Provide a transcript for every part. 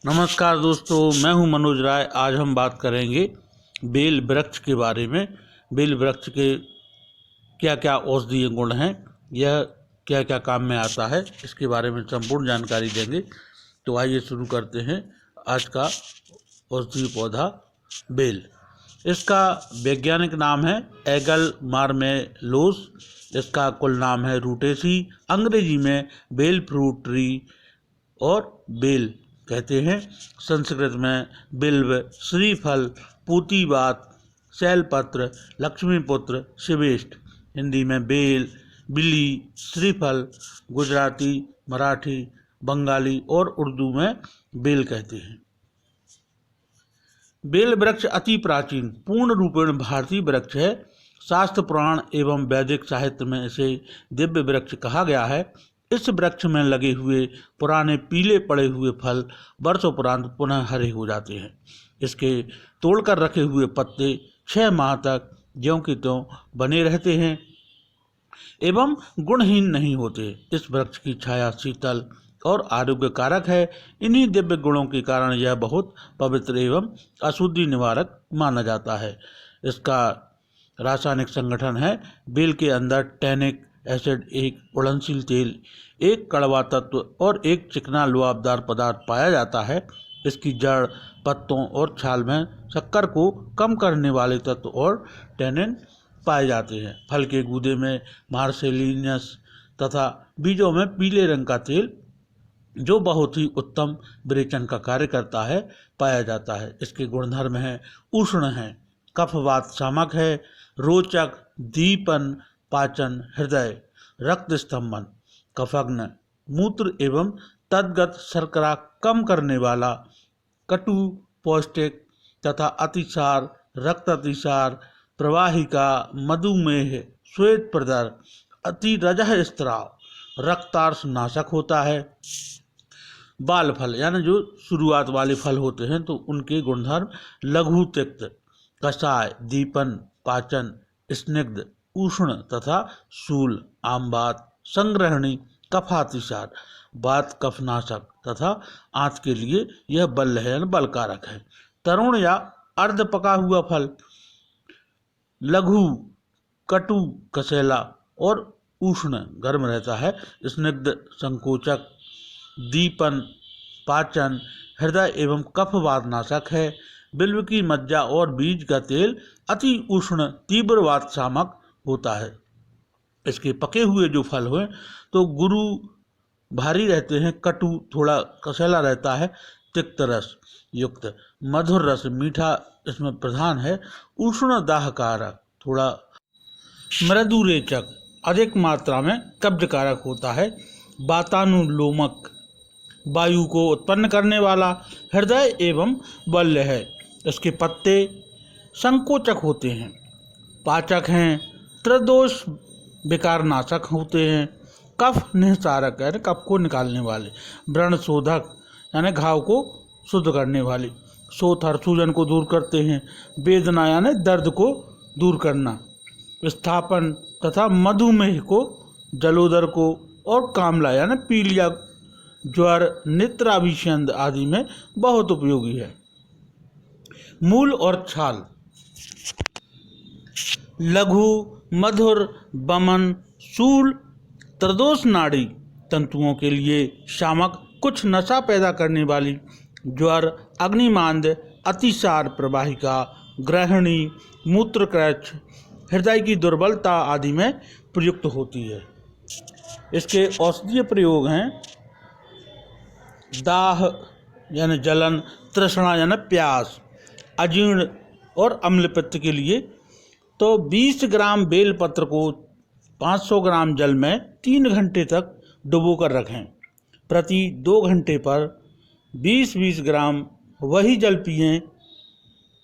नमस्कार दोस्तों, मैं हूं मनोज राय। आज हम बात करेंगे बेल वृक्ष के बारे में। बेल वृक्ष के क्या क्या औषधीय गुण हैं, यह क्या क्या काम में आता है, इसके बारे में संपूर्ण जानकारी देंगे। तो आइए शुरू करते हैं। आज का औषधीय पौधा बेल। इसका वैज्ञानिक नाम है एगल मार्मेलोस। इसका कुल नाम है रूटेसी। अंग्रेजी में बेल फ्रूट ट्री और बेल कहते हैं। संस्कृत में बिल्व, श्रीफल, पूतिबात, शैलपत्र, लक्ष्मीपुत्र, शिवेष्ट। हिंदी में बेल, बिल्ली, श्रीफल। गुजराती, मराठी, बंगाली और उर्दू में बेल कहते हैं। बेल वृक्ष अति प्राचीन पूर्ण रूपेण भारतीय वृक्ष है। शास्त्र, पुराण एवं वैदिक साहित्य में इसे दिव्य वृक्ष कहा गया है। इस वृक्ष में लगे हुए पुराने पीले पड़े हुए फल वर्षोपरांत पुनः हरे हो जाते हैं। इसके तोड़कर रखे हुए पत्ते 6 माह तक ज्यों के त्यों बने रहते हैं एवं गुणहीन नहीं होते। इस वृक्ष की छाया शीतल और आरोग्यकारक है। इन्हीं दिव्य गुणों के कारण यह बहुत पवित्र एवं अशुद्धि निवारक माना जाता है। इसका रासायनिक संगठन है। बेल के अंदर टैनिक एसिड, एक उड़नशील तेल, एक कड़वा तत्व और एक चिकना लुआबदार पदार्थ पाया जाता है। इसकी जड़, पत्तों और छाल में शक्कर को कम करने वाले तत्व और टैनिन पाए जाते हैं। फल के गूदे में मार्सेलिनस तथा बीजों में पीले रंग का तेल, जो बहुत ही उत्तम विरेचन का कार्य करता है, पाया जाता है। इसके गुणधर्म हैं उष्ण है, कफवात शामक है, रोचक, दीपन, पाचन, हृदय, रक्त स्तंभन, कफग्न, मूत्र एवं तद्गत शर्करा कम करने वाला, कटु, पौष्टिक तथा अतिसार, रक्त अतिसार, प्रवाहिका, मधुमेह, श्वेत प्रदर, अति रजह स्त्राव, रक्तार्श नाशक होता है। बाल फल यानी जो शुरुआत वाले फल होते हैं तो उनके गुणधर्म लघु, तिक्त, कषाय, दीपन, पाचन, स्निग्ध, उष्ण तथा शूल, आमवात, संग्रहणी, कफातिसार, वात कफनाशक तथा आंत के लिए यह बल है, बलकारक है। तरुण या अर्ध पका हुआ फल लघु, कटु, कसेला और उष्ण गर्म रहता है। स्निग्ध, संकोचक, दीपन, पाचन, हृदय एवं कफवात नाशक है। बिल्व की मज्जा और बीज का तेल अति उष्ण, तीव्र वात शामक होता है। इसके पके हुए जो फल हुए तो गुरु भारी रहते हैं, कटु थोड़ा कसेला रहता है, तिक्त रस युक्त, मधुर रस मीठा इसमें प्रधान है, उष्ण दाहकारक, थोड़ा मृदु रेचक, अधिक मात्रा में कब्जकारक होता है, वातानुलोमक, वायु को उत्पन्न करने वाला, हृदय एवं बल्य है। इसके पत्ते संकोचक होते हैं, पाचक हैं, त्रिदोष विकार नाशक होते हैं, कफ निस्तारक यानी कफ को निकालने वाले, व्रण शोधक यानी घाव को शुद्ध करने वाले, शोथर सूजन को दूर करते हैं, वेदना यानी दर्द को दूर करना, विस्थापन तथा मधुमेह को, जलोदर को और कामला यानी पीलिया, ज्वर, नेत्राभिषेद आदि में बहुत उपयोगी है। मूल और छाल लघु, मधुर, बमन, शूल, त्रिदोष नाड़ी तंतुओं के लिए शामक, कुछ नशा पैदा करने वाली, ज्वर, अग्निमांद, अतिसार, प्रवाहिका, ग्रहणी, मूत्रक्रच, हृदय की दुर्बलता आदि में प्रयुक्त होती है। इसके औषधीय प्रयोग हैं दाह यानी जलन, तृष्णा यानी प्यास, अजीर्ण और अम्लपित्त के लिए तो 20 ग्राम बेलपत्र को 500 ग्राम जल में 3 घंटे तक डुबो कर रखें। प्रति 2 घंटे पर 20-20 ग्राम वही जल पिएं।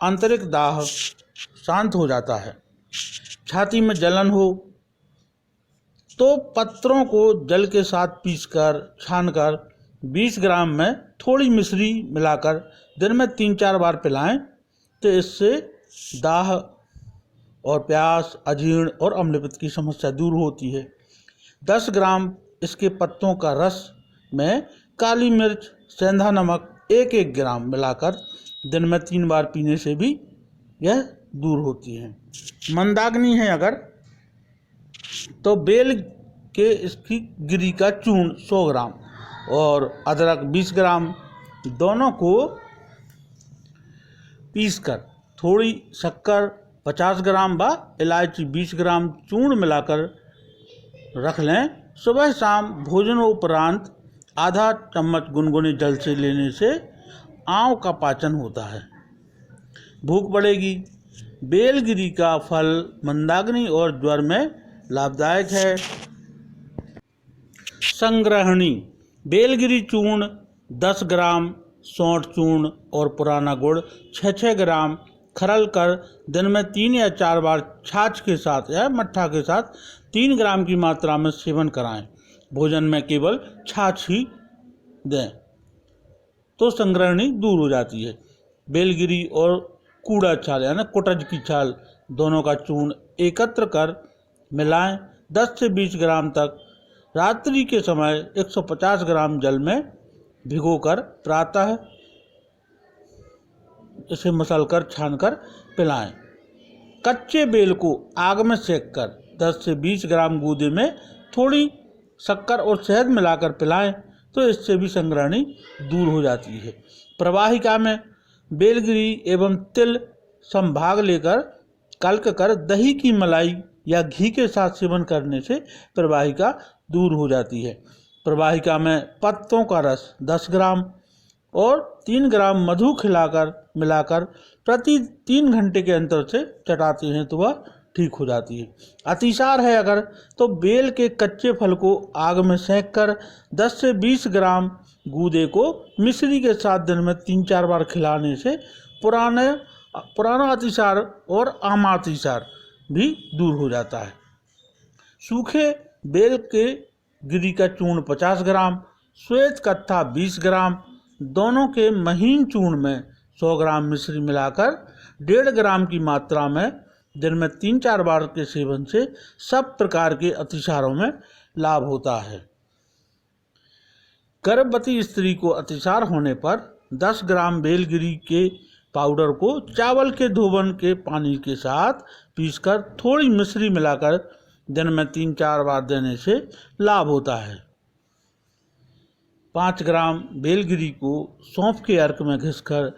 आंतरिक दाह शांत हो जाता है। छाती में जलन हो तो पत्रों को जल के साथ पीसकर छानकर 20 ग्राम में थोड़ी मिश्री मिलाकर दिन में 3-4 बार पिलाएं तो इससे दाह और प्यास, अजीर्ण और अम्लपित्त की समस्या दूर होती है। 10 ग्राम इसके पत्तों का रस में काली मिर्च, सेंधा नमक, 1-1 ग्राम मिलाकर दिन में 3 बार पीने से भी यह दूर होती है। मंदाग्नि है अगर, तो बेल के इसकी गिरी का चूर्ण 100 ग्राम और अदरक 20 ग्राम दोनों को पीसकर थोड़ी शक्कर 50 ग्राम व इलायची 20 ग्राम चूर्ण मिलाकर रख लें। सुबह शाम भोजनोपरांत आधा चम्मच गुनगुने जल से लेने से आंव का पाचन होता है, भूख बढ़ेगी। बेलगिरी का फल मंदाग्नि और ज्वर में लाभदायक है। संग्रहणी बेलगिरी चूर्ण 10 ग्राम, सौंठ चूर्ण और पुराना गुड़ 6-6 ग्राम खरल कर दिन में 3 या 4 बार छाछ के साथ या मट्ठा के साथ 3 ग्राम की मात्रा में सेवन कराएं। भोजन में केवल छाछ ही दें तो संग्रहणी दूर हो जाती है। बेलगिरी और कूड़ा छाल यानी कुटज की छाल दोनों का चूर्ण एकत्र कर मिलाएं 10 से 20 ग्राम तक। रात्रि के समय 150 ग्राम जल में भिगोकर प्रातः इसे मसलकर छानकर पिलाएं। कच्चे बेल को आग में सेककर 10 से 20 ग्राम गूदे में थोड़ी शक्कर और शहद मिलाकर पिलाएं तो इससे भी संग्रहणी दूर हो जाती है। प्रवाहिका में बेलगिरी एवं तिल संभाग लेकर कल्क कर दही की मलाई या घी के साथ सेवन करने से प्रवाहिका दूर हो जाती है। प्रवाहिका में पत्तों का रस 10 ग्राम और 3 ग्राम मधु मिलाकर प्रति 3 घंटे के अंतर से चटाते हैं तो वह ठीक हो जाती है। अतिसार है अगर, तो बेल के कच्चे फल को आग में सेक कर 10 से 20 ग्राम गूदे को मिश्री के साथ दिन में 3-4 बार खिलाने से पुराना अतिसार और आमातिसार भी दूर हो जाता है। सूखे बेल के गिरी का चूर्ण 50 ग्राम, श्वेत कत्था 20 ग्राम दोनों के महीन चूर्ण में 100 ग्राम मिश्री मिलाकर 1.5 ग्राम की मात्रा में दिन में 3-4 बार के सेवन से सब प्रकार के अतिसारों में लाभ होता है। गर्भवती स्त्री को अतिसार होने पर 10 ग्राम बेलगिरी के पाउडर को चावल के धोवन के पानी के साथ पीसकर थोड़ी मिश्री मिलाकर दिन में 3-4 बार देने से लाभ होता है। 5 ग्राम बेलगिरी को सौंफ के अर्क में घिसकर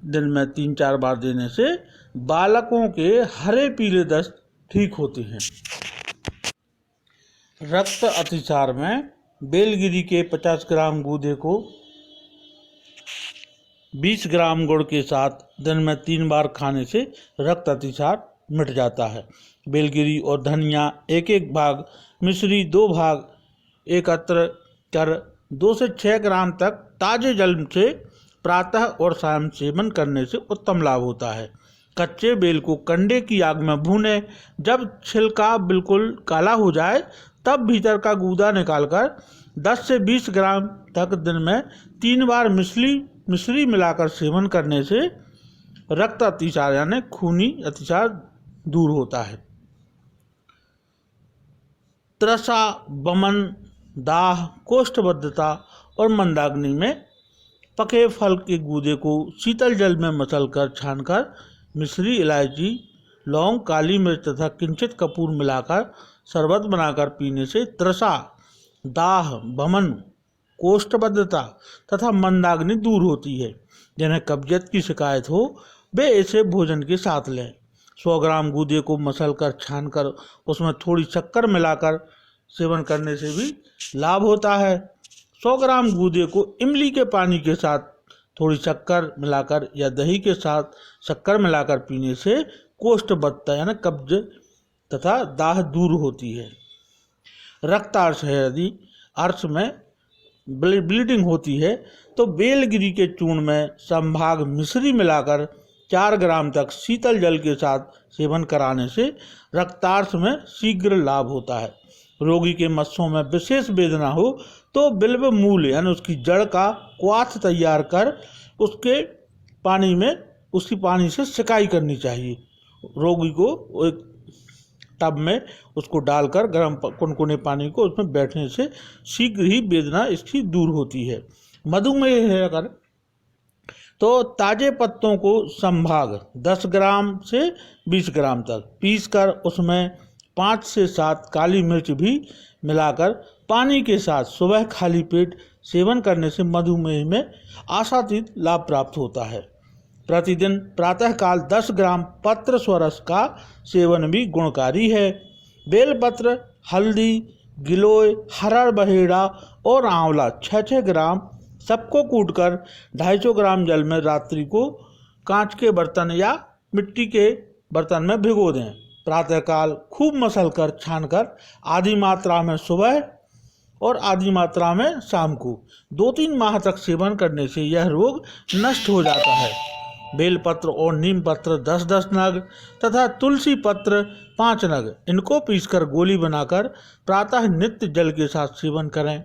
दिन में 3-4 बार देने से बालकों के हरे पीले दस्त ठीक होते हैं। रक्त अतिसार में बेलगिरी के 50 ग्राम गूदे को 20 ग्राम गुड़ के साथ दिन में 3 बार खाने से रक्त अतिसार मिट जाता है। बेलगिरी और धनिया 1-1 भाग, मिश्री 2 भाग एकत्र कर 2 से 6 ग्राम तक ताजे जल से प्रातः और शाम सेवन करने से उत्तम लाभ होता है। कच्चे बेल को कंडे की आग में भूनें, जब छिलका बिल्कुल काला हो जाए तब भीतर का गूदा निकालकर 10 से 20 ग्राम तक दिन में 3 बार मिश्री मिलाकर सेवन करने से रक्त अतिसार यानी खूनी अतिसार दूर होता है। त्रसा, बमन, दाह, कोष्ठबद्धता और मंदाग्नि में पके फल के गूदे को शीतल जल में मसलकर छानकर मिश्री, इलायची, लौंग, काली मिर्च तथा किंचित कपूर मिलाकर शरबत बनाकर पीने से त्रसा, दाह, बमन, कोष्ठबद्धता तथा मंदाग्नि दूर होती है। जिन्हें कब्जियत की शिकायत हो वे इसे भोजन के साथ लें। 100 ग्राम गूदे को मसलकर छानकर उसमें थोड़ी शक्कर मिलाकर सेवन करने से भी लाभ होता है। 100 ग्राम गूदे को इमली के पानी के साथ थोड़ी शक्कर मिलाकर या दही के साथ शक्कर मिलाकर पीने से कोष्ठबद्धता यानी कब्ज तथा दाह दूर होती है। रक्तार्श है, यदि अर्श में ब्लीडिंग होती है तो बेलगिरी के चूर्ण में संभाग मिश्री मिलाकर 4 ग्राम तक शीतल जल के साथ सेवन कराने से रक्तार्श में शीघ्र लाभ होता है। रोगी के मस्सों में विशेष वेदना हो तो बिल्व मूल यानी उसकी जड़ का क्वाथ तैयार कर उसकी पानी से सिकाई करनी चाहिए। रोगी को एक टब में उसको डालकर गर्म कुनकुने पानी को उसमें बैठने से शीघ्र ही वेदना इसकी दूर होती है। मधुमेह है अगर, तो ताजे पत्तों को संभाग 10 ग्राम से 20 ग्राम तक पीसकर उसमें 5 से 7 काली मिर्च भी मिलाकर पानी के साथ सुबह खाली पेट सेवन करने से मधुमेह में आशातीत लाभ प्राप्त होता है। प्रतिदिन प्रातःकाल 10 ग्राम पत्र स्वरस का सेवन भी गुणकारी है। बेलपत्र, हल्दी, गिलोय, हरड़ बहेड़ा और आंवला 6-6 ग्राम सबको कूटकर 250 ग्राम जल में रात्रि को कांच के बर्तन या मिट्टी के बर्तन में भिगो दें। प्रातःकाल खूब मसलकर छानकर आधी मात्रा में सुबह और आधी मात्रा में शाम को 2-3 माह तक सेवन करने से यह रोग नष्ट हो जाता है। बेलपत्र और नीम पत्र 10-10 नग तथा तुलसी पत्र 5 नग इनको पीसकर गोली बनाकर प्रातः नित्य जल के साथ सेवन करें।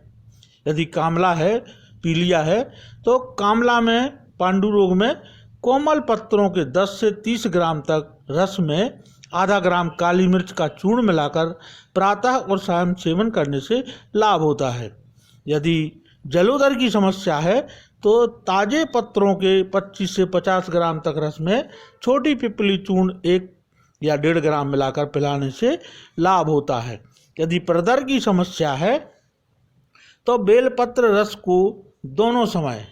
यदि कामला है, पीलिया है, तो कामला में पांडु रोग में कोमल पत्रों के 10 से 30 ग्राम तक रस में आधा ग्राम काली मिर्च का चूर्ण मिलाकर प्रातः और शाम सेवन करने से लाभ होता है। यदि जलोदर की समस्या है तो ताजे पत्रों के 25 से 50 ग्राम तक रस में छोटी पिपली चूर्ण 1 या 1.5 ग्राम मिलाकर पिलाने से लाभ होता है। यदि प्रदर की समस्या है तो बेलपत्र रस को दोनों समय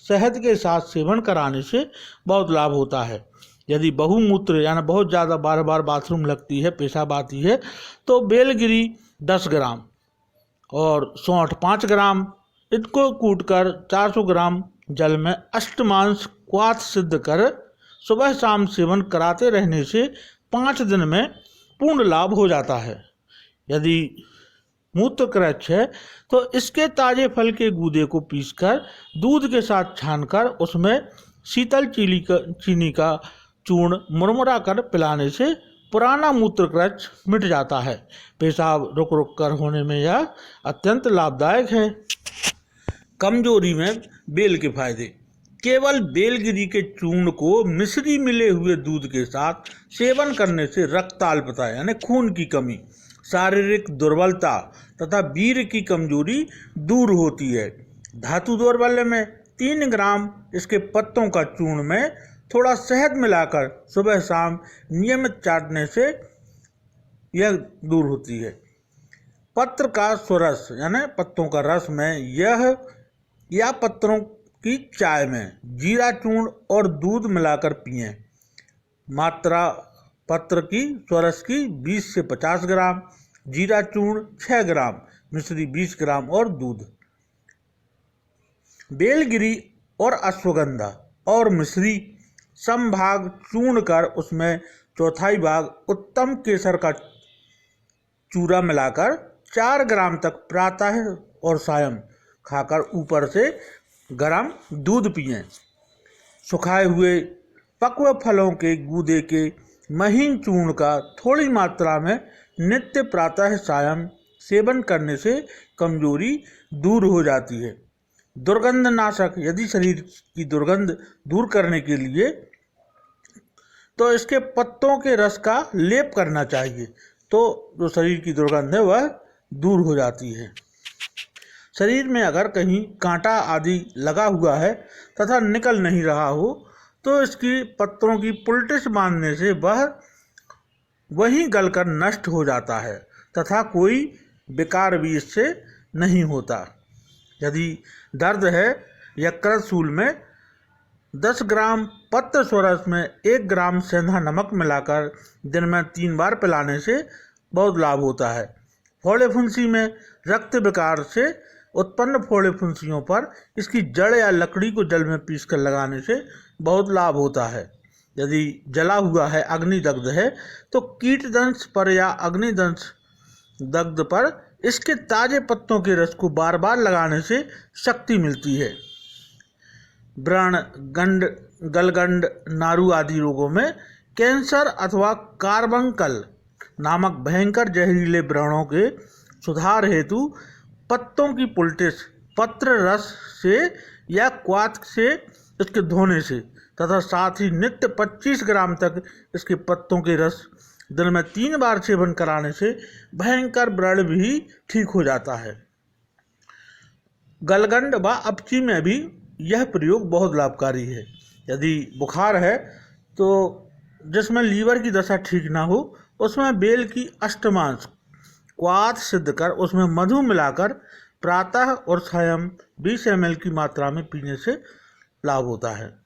शहद के साथ सेवन कराने से बहुत लाभ होता है। यदि बहुमूत्र यानी बहुत ज़्यादा बार बार बाथरूम लगती है, पेशाब आती है, तो बेलगिरी 10 ग्राम और सौंठ 5 ग्राम इनको कूटकर 400 ग्राम जल में अष्टमांश क्वाथ सिद्ध कर सुबह शाम सेवन कराते रहने से 5 दिन में पूर्ण लाभ हो जाता है। यदि मूत्रकृच्छ है तो इसके ताजे फल के गूदे को पीसकर दूध के साथ छानकर उसमें शीतल चीनी का चूर्ण मुरमुरा कर पिलाने से पुराना मूत्रकृच्छ मिट जाता है। पेशाब रुक रुक कर होने में यह अत्यंत लाभदायक है। कमजोरी में बेल के फायदे। केवल बेलगिरी के चूर्ण को मिश्री मिले हुए दूध के साथ सेवन करने से रक्ताल्पता यानी खून की कमी, शारीरिक दुर्बलता तथा वीर्य की कमजोरी दूर होती है। धातु दौर्बल्य में 3 ग्राम इसके पत्तों का चूर्ण में थोड़ा शहद मिलाकर सुबह शाम नियमित चाटने से यह दूर होती है। पत्र का स्वरस यानी पत्तों का रस में यह या पत्रों की चाय में जीरा चूर्ण और दूध मिलाकर पिएं। मात्रा पत्र की स्वरस की 20 से 50 ग्राम, जीरा चूर्ण 6 ग्राम, मिश्री 20 ग्राम और दूध। बेलगिरी और अश्वगंधा और मिश्री समभाग चूर्ण कर उसमें 1/4 भाग उत्तम केसर का चूरा मिलाकर 4 ग्राम तक प्रातः और सायं खाकर ऊपर से गर्म दूध पिएं। सुखाए हुए पक्व फलों के गूदे के महीन चूर्ण का थोड़ी मात्रा में नित्य प्रातः सायं सेवन करने से कमजोरी दूर हो जाती है। दुर्गंध नाशक, यदि शरीर की दुर्गंध दूर करने के लिए तो इसके पत्तों के रस का लेप करना चाहिए, तो जो शरीर की दुर्गंध है वह दूर हो जाती है। शरीर में अगर कहीं कांटा आदि लगा हुआ है तथा निकल नहीं रहा हो तो इसकी पत्तों की पुलटिस बांधने से वह वहीं गलकर नष्ट हो जाता है तथा कोई विकार भी इससे नहीं होता। यदि दर्द है यकृतशूल में 10 ग्राम पत्र स्वरस में 1 ग्राम सेंधा नमक मिलाकर दिन में 3 बार पिलाने से बहुत लाभ होता है। फोड़े फुंसी में रक्त विकार से उत्पन्न फोड़े फुंसियों पर इसकी जड़ या लकड़ी को जल में पीसकर लगाने से बहुत लाभ होता है। यदि जला हुआ है, अग्निदग्ध है, तो कीटदंश पर या अग्निदंश दग्ध पर इसके ताजे पत्तों के रस को बार बार लगाने से शक्ति मिलती है। व्रण, गंड, गलगंड, नारू आदि रोगों में कैंसर अथवा कार्बंकल नामक भयंकर जहरीले व्रणों के सुधार हेतु पत्तों की पुलटिस पत्र रस से या क्वाथ से इसके धोने से तथा साथ ही नित्य 25 ग्राम तक इसके पत्तों के रस दिन में 3 बार सेवन कराने से भयंकर व्रण भी ठीक हो जाता है। गलगंड व अपची में भी यह प्रयोग बहुत लाभकारी है। यदि बुखार है तो जिसमें लीवर की दशा ठीक ना हो, उसमें बेल की अष्टमांश क्वाथ सिद्ध कर उसमें मधु मिलाकर प्रातः और सायं 20 ml की मात्रा में पीने से लाभ होता है।